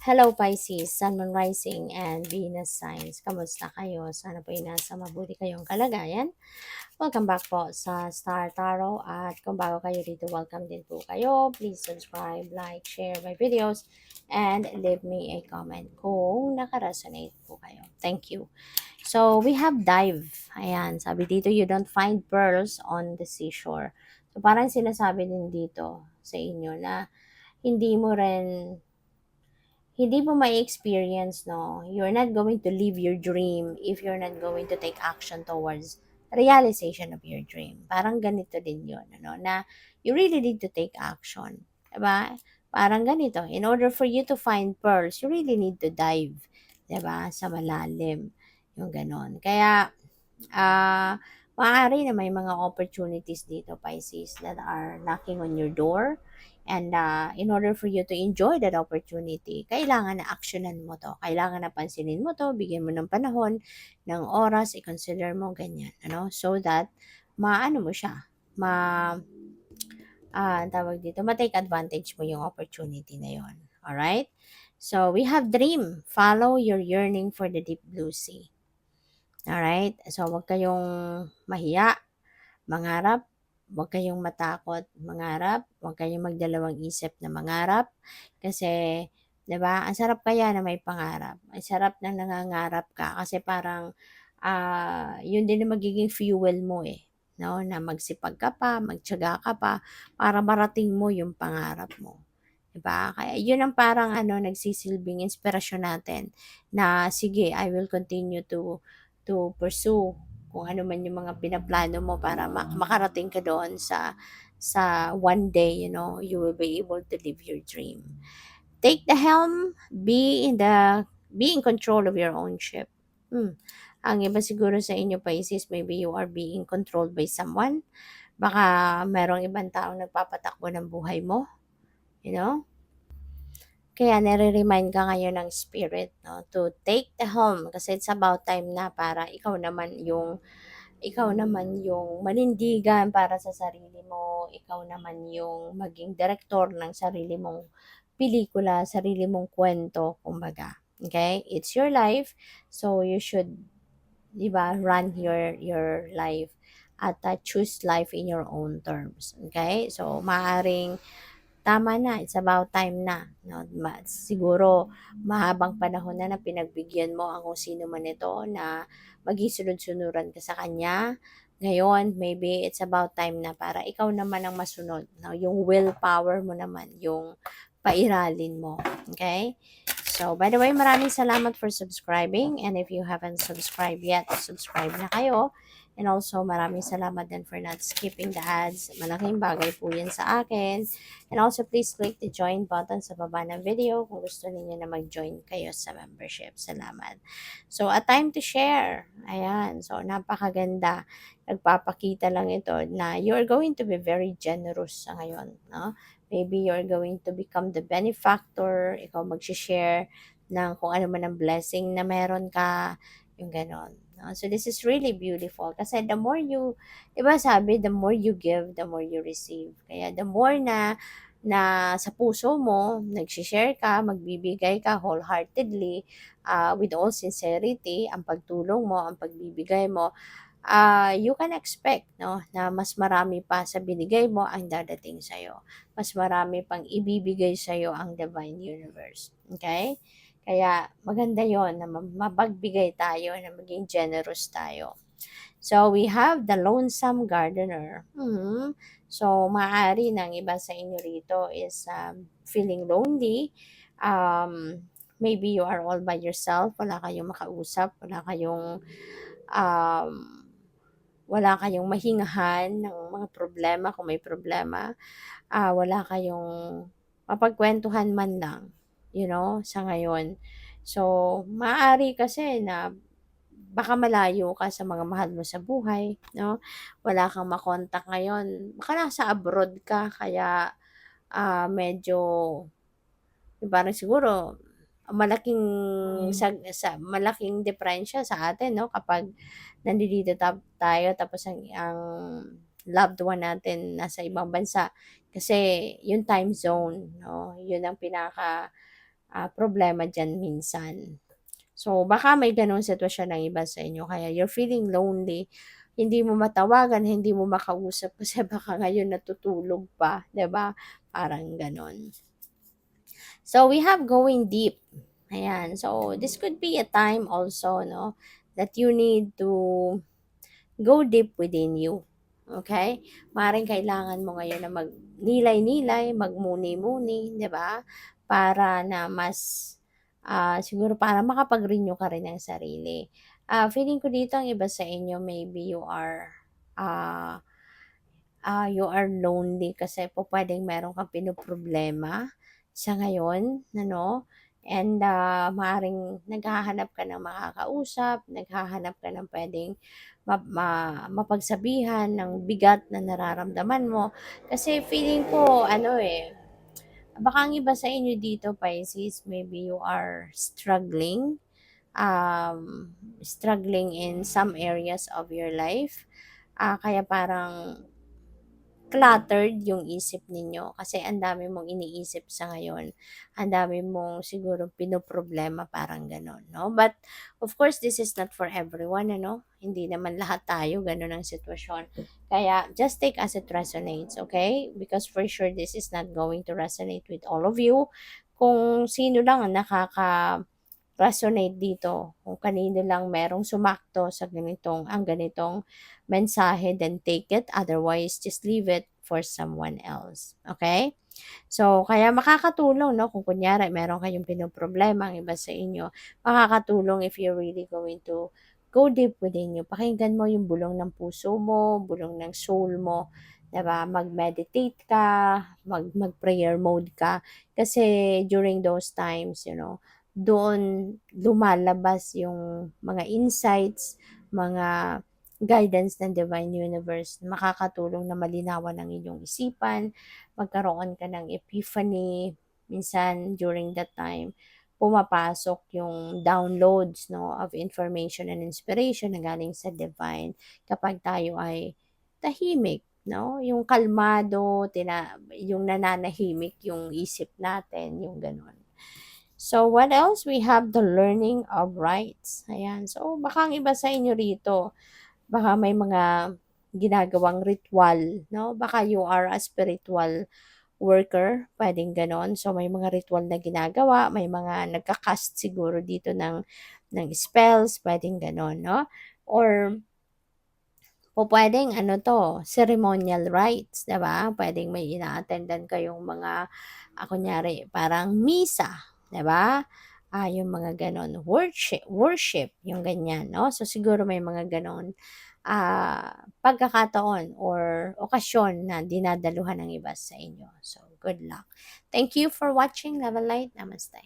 Hello Pisces, Sun, Moon Rising, and Venus signs. Kamusta kayo? Sana po ay nasa mabuti kayong kalagayan. Welcome back po sa Star Tarot at kung bago kayo dito, welcome din po kayo. Please subscribe, like, share my videos, and leave me a comment kung nakaresonate po kayo. Thank you. So, we have dive. Ayan, sabi dito, you don't find pearls on the seashore. So, parang sinasabi din dito sa inyo na hindi mo rin hindi mo may experience, no? You're not going to live your dream if you're not going to take action towards realization of your dream. Parang ganito din yun, ano? Na you really need to take action. Diba? Parang ganito. In order for you to find pearls, you really need to dive. Diba? Sa malalim. Yung ganon. Kaya, maaari na may mga opportunities dito, Pisces, that are knocking on your door. And in order for you to enjoy that opportunity, kailangan na actionan mo to. Kailangan na pansinin mo to, bigyan mo ng panahon, ng oras, i-consider mo ganyan. Ano? So that, maano mo siya, tawag dito, ma-take advantage mo yung opportunity na yon. Alright? So, we have dream. Follow your yearning for the deep blue sea. Alright? So, huwag kayong mahiya, mangarap, huwag kayong matakot mangarap, huwag kayong magdalawang isip na mangarap. Kasi, 'di ba, ang sarap kaya na may pangarap. Ang sarap na nangangarap ka kasi parang, yun din ang magiging fuel mo eh. No, na magsipag ka pa, magtiyaga ka pa, para marating mo yung pangarap mo. 'Di ba? Kaya yun ang parang ano, nagsisilbing inspirasyon natin na sige, I will continue to pursue kung ano man yung mga pinaplano mo para makarating ka doon sa one day, you will be able to live your dream. Take the helm, be in control of your own ship. Ang iba siguro sa inyo, Pisces, maybe you are being controlled by someone. Baka merong ibang taong nagpapatakbo ng buhay mo, you know? Kaya nare-remind ka ngayon ng spirit, no, to take the helm kasi it's about time na para ikaw naman yung manindigan para sa sarili mo, ikaw naman yung maging direktor ng sarili mong pelikula, sarili mong kwento, kumbaga. Okay? It's your life, so you should, 'di ba, run your life at choose life in your own terms. Okay? So, maaring tama na, it's about time na, no? Siguro mahabang panahon na na pinagbigyan mo ang kung sino man ito na maging sunod-sunuran ka sa kanya. Ngayon, maybe it's about time na para ikaw naman ang masunod, no? Yung willpower mo naman, yung pairalin mo. Okay? So, by the way, maraming salamat for subscribing. And if you haven't subscribed yet, subscribe na kayo. And also, maraming salamat din for not skipping the ads. Malaking bagay po yan sa akin. And also, please click the join button sa baba ng video kung gusto niyo na mag-join kayo sa membership. Salamat. So, a time to share. Ayan. So, napakaganda. Nagpapakita lang ito na you're going to be very generous sa ngayon. No? Maybe you're going to become the benefactor. Ikaw mag-share ng kung ano man ang blessing na meron ka. Yung ganon. No? So, this is really beautiful. Kasi the more you, diba sabi, the more you give, the more you receive. Kaya the more na sa puso mo, nag-share ka, magbibigay ka wholeheartedly, with all sincerity, ang pagtulong mo, ang pagbibigay mo, you can expect, no, na mas marami pa sa binigay mo ang dadating sa'yo. Mas marami pang ibibigay sa'yo ang Divine Universe. Okay? Kaya maganda yon na mapagbigay tayo, na maging generous tayo. So, we have the lonesome gardener. So, maaari ng iba sa inyo rito is feeling lonely. Maybe you are all by yourself. Wala kayong makausap. Um, wala kayong mahingahan ng mga problema kung may problema. Wala kayong mapagkwentuhan man lang, sa ngayon. So, maaari kasi na baka malayo ka sa mga mahal mo sa buhay, no? Wala kang makontak ngayon. Baka nasa abroad ka, kaya medyo, parang siguro, malaking malaking diferensya sa atin, no? Kapag nandito tayo, tapos ang loved one natin nasa ibang bansa. Kasi yung time zone, no? Yun ang pinaka problema diyan minsan. So, baka may gano'ng sitwasyon ng iba sa inyo kaya you're feeling lonely, hindi mo matawagan, hindi mo makausap kasi baka ngayon natutulog pa, 'di ba? Parang gano'n. So, we have going deep. Ayan. So, this could be a time also, no, that you need to go deep within you. Okay? Maaaring kailangan mo ngayon na magnilay-nilay, magmuni-muni, 'di ba? Para na mas siguro para makapag-renew ka rin ng sarili. Feeling ko dito ang iba sa inyo maybe ah, you are lonely kasi po puwedeng meron kang pinoproblema sa ngayon, ano, and maaaring naghahanap ka ng makakausap, naghahanap ka ng puwedeng mapagsabihan ng bigat na nararamdaman mo. Kasi feeling ko ano, baka ang iba sa inyo dito Pisces, maybe you are struggling in some areas of your life. Kaya parang cluttered yung isip ninyo kasi ang dami mong iniisip sa ngayon. Ang dami mong siguro pinoproblema, parang gano'n, 'no? But of course, this is not for everyone, ano? Hindi naman lahat tayo gano'n ang sitwasyon. Kaya just take as it resonates, okay? Because for sure this is not going to resonate with all of you. Kung sino lang ang resonate dito, kung kanino lang merong sumakto sa ganitong mensahe, then take it, otherwise just leave it for someone else, okay? So, kaya makakatulong 'no, kung kunyari meron kayong pinoproblema ang iba sa inyo, makakatulong if you're really going to go deep within you. Pakinggan mo yung bulong ng puso mo, bulong ng soul mo, 'di ba? Mag-meditate ka, mag-prayer mode ka. Kasi during those times, doon lumalabas yung mga insights, mga guidance ng Divine Universe. Makakatulong na malinawan ang inyong isipan, magkaroon ka ng epiphany. Minsan during that time, pumapasok yung downloads, no, of information and inspiration na galing sa divine kapag tayo ay tahimik, no? Yung kalmado, yung nananahimik yung isip natin, yung ganun. So, what else? We have the learning of rights. Ayan. So, baka ang iba sa inyo rito, baka may mga ginagawang ritual, no? Baka you are a spiritual worker, pwedeng ganon. So, may mga ritual na ginagawa, may mga nagka-cast siguro dito ng spells, pwedeng ganon, no? Or, puwedeng ano 'to, ceremonial rites, 'di ba? Puwedeng may ina-attendan kayong mga, kunyari parang misa, 'di ba? Yung mga gano'n, worship, yung ganyan, 'no? So, siguro may mga gano'n, pagkakataon or okasyon na dinadaluhan ng iba sa inyo. So, good luck. Thank you for watching. Love and light. Namaste.